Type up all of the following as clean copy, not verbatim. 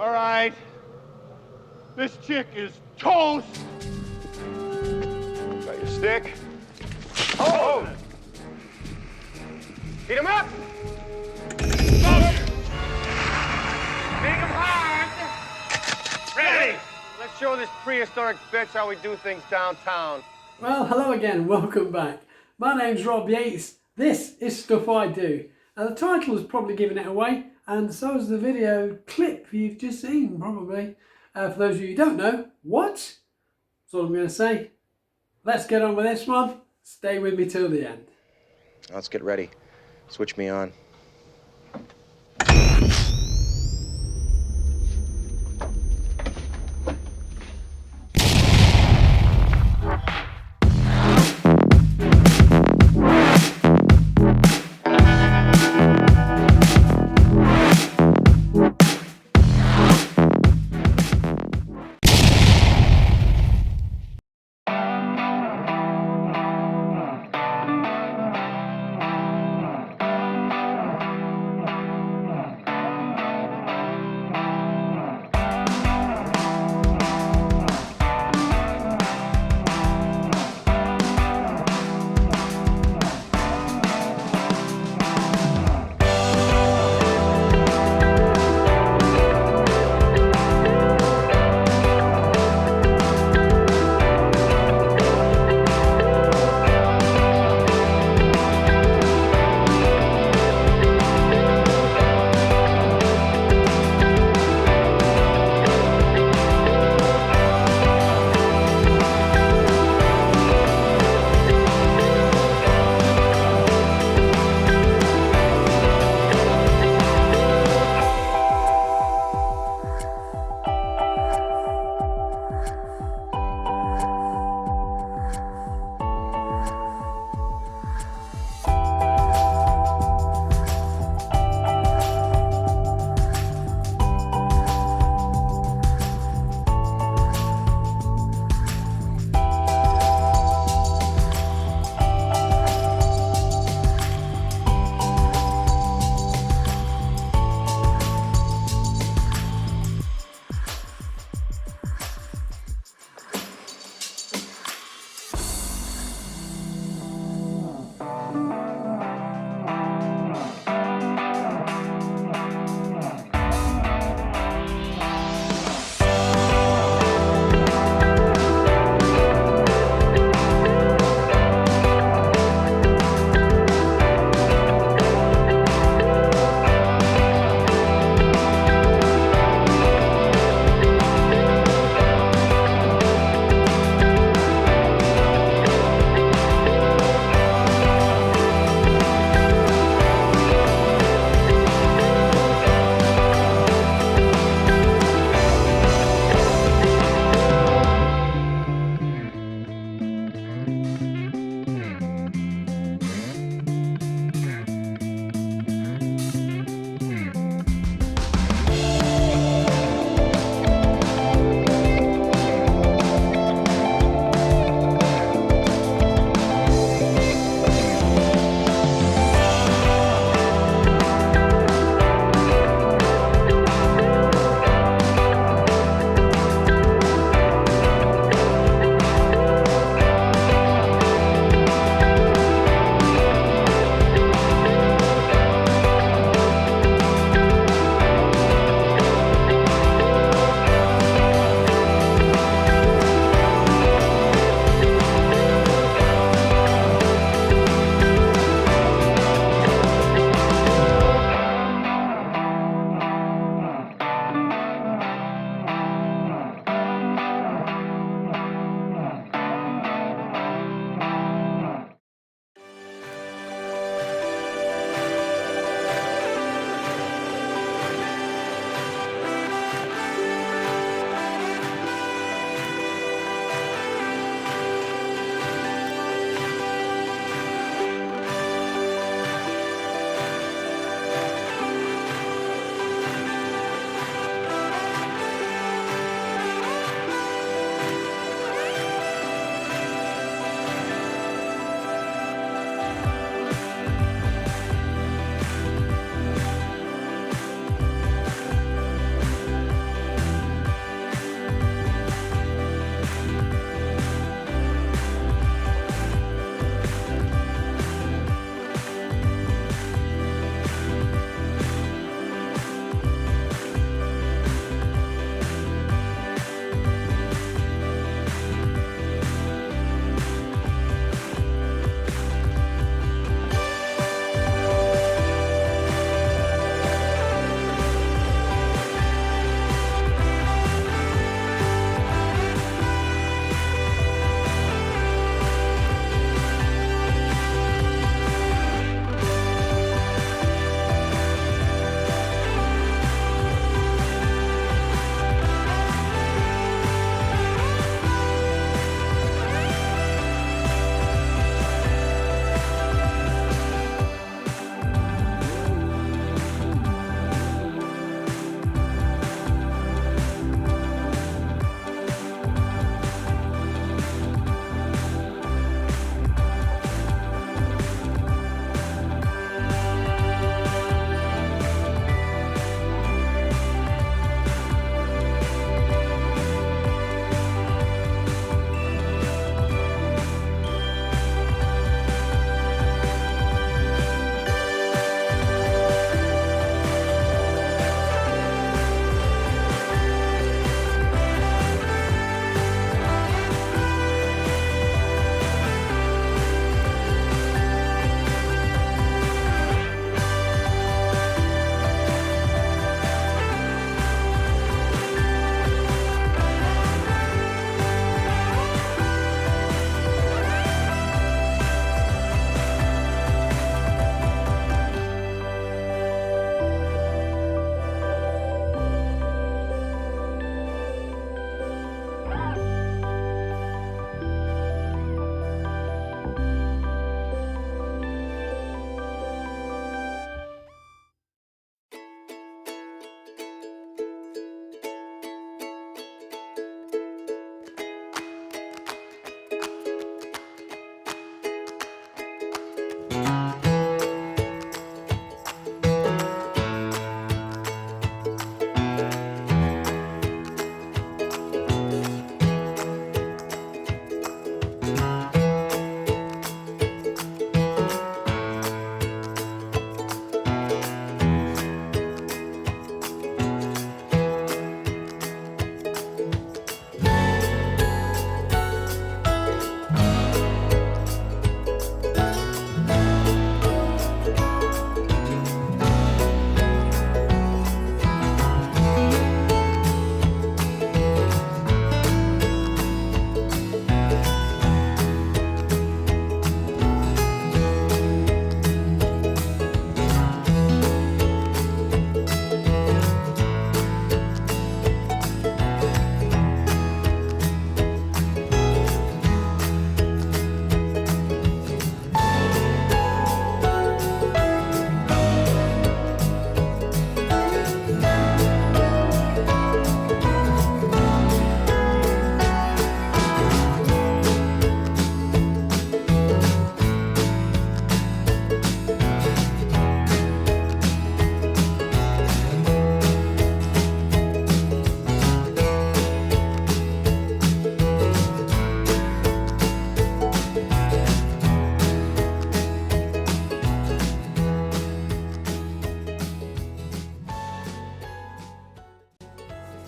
All right. This chick is toast. Got your stick? Oh! Heat him up! Make him hard! Ready! Let's show this prehistoric bitch how we do things downtown. Well, hello again, welcome back. My name's Rob Yates. This is Stuff I Do. And the title is probably giving it away, and so is the video clip you've just seen, probably. For those of you who don't know, what? That's all I'm going to say. Let's get on with this one. Stay with me till the end. Let's get ready. Switch me on.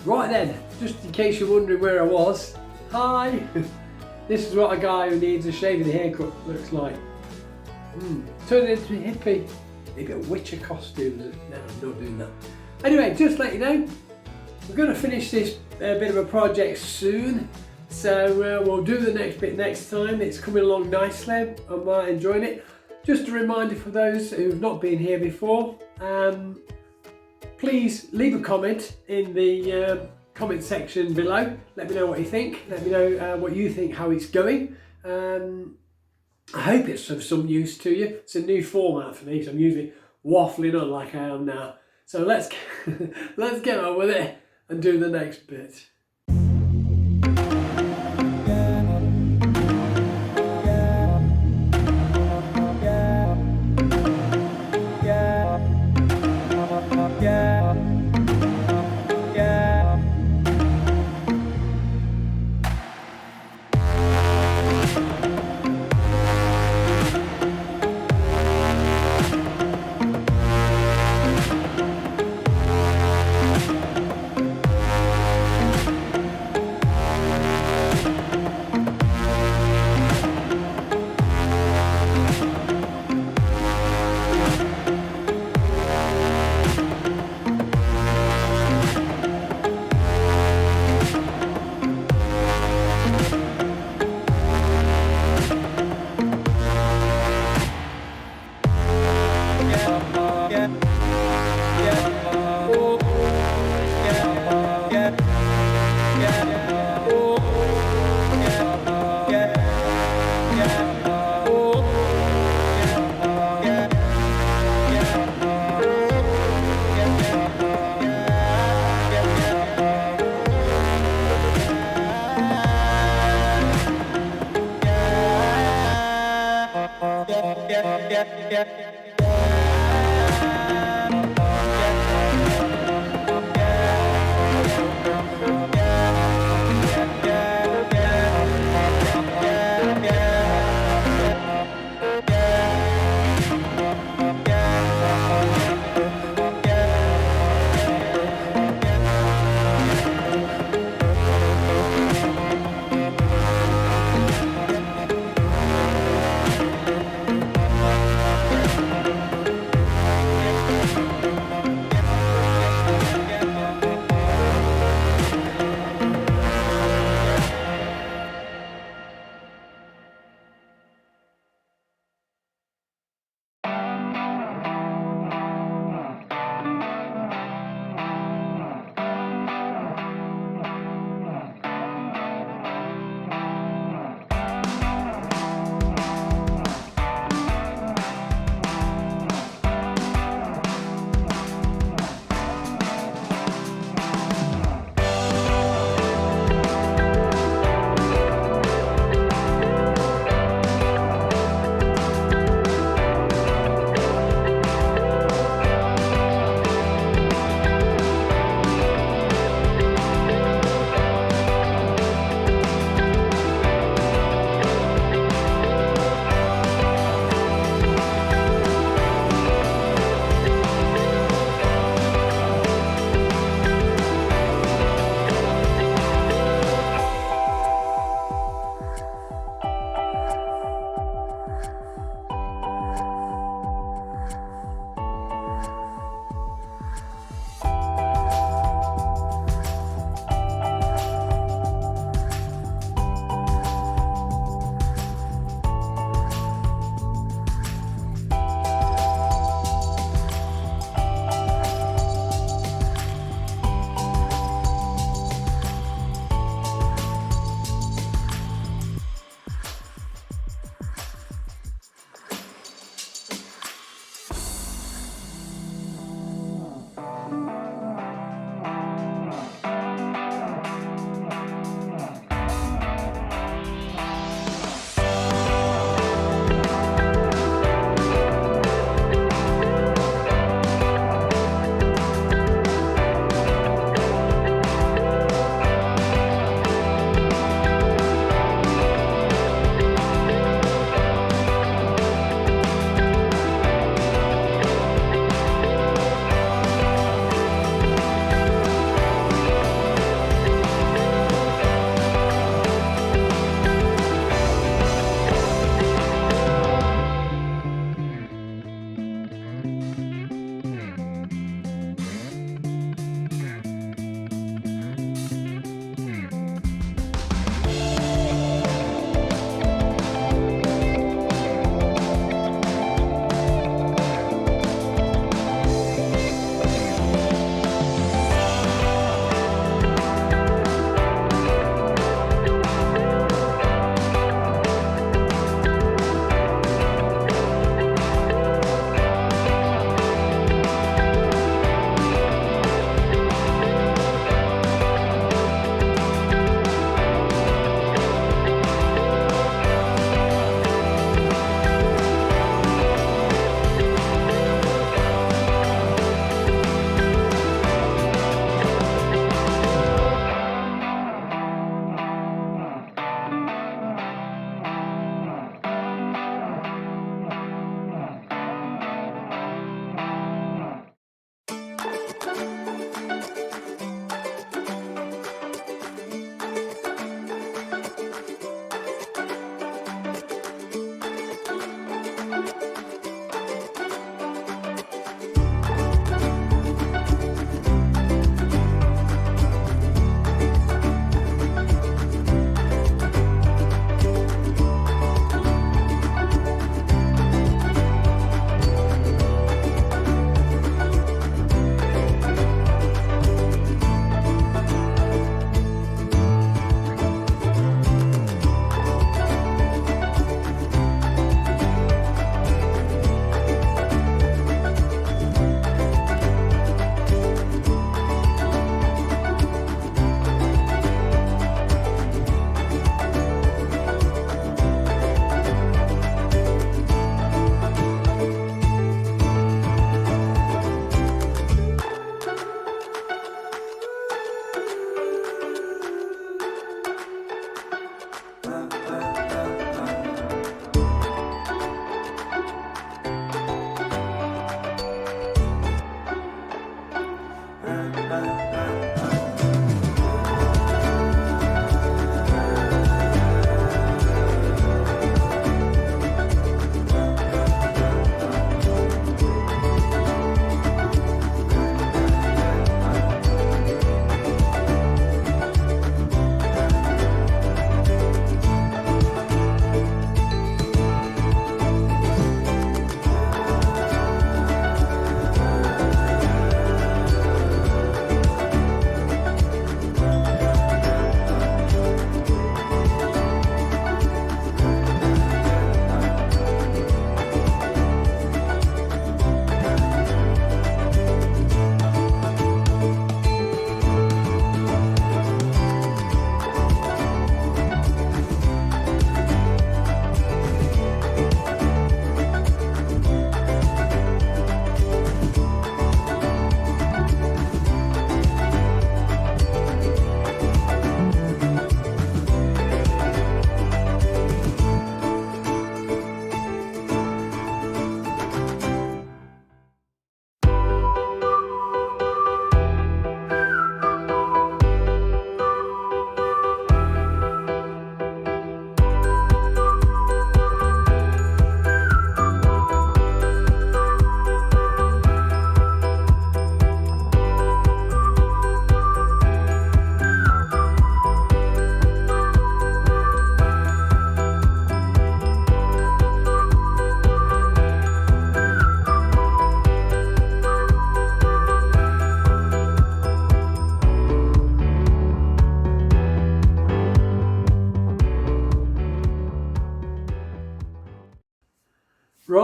Right then, just in case you're wondering where I was, hi! This is what a guy who needs a shave and a haircut looks like. Turned into a hippie. Maybe a Witcher costume. No, I'm not doing that. Anyway, just to let you know, we're going to finish this bit of a project soon. So we'll do the next bit next time. It's coming along nicely. I'm enjoying it. Just a reminder for those who've not been here before, please leave a comment in the comment section below. Let me know what you think. Let me know what you think, how it's going. I hope it's of some use to you. It's a new format for me, so I'm usually waffling on like I am now. So let's get on with it and do the next bit.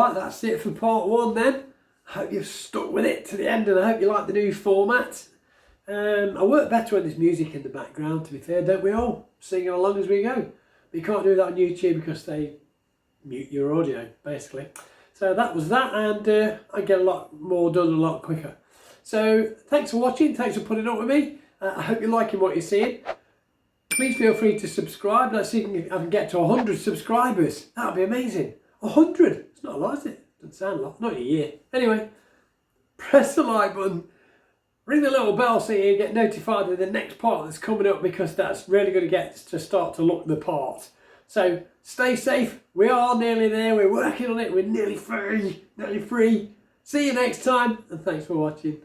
right, that's it for part 1 then. I hope you've stuck with it to the end and I hope you like the new format. I work better when there's music in the background, to be fair, don't we all? Singing along as we go. But you can't do that on YouTube because they mute your audio, basically. So that was that, and I get a lot more done a lot quicker. So thanks for watching, thanks for putting up with me. I hope you're liking what you're seeing. Please feel free to subscribe. Let's see if I can get to 100 subscribers. That would be amazing. 100? It's not a lot, is it? Doesn't sound a lot. Not in a year. Anyway, press the like button. Ring the little bell so you get notified of the next part that's coming up, because that's really going to get to start to look the part. So stay safe. We are nearly there. We're working on it. We're nearly free. See you next time, and thanks for watching.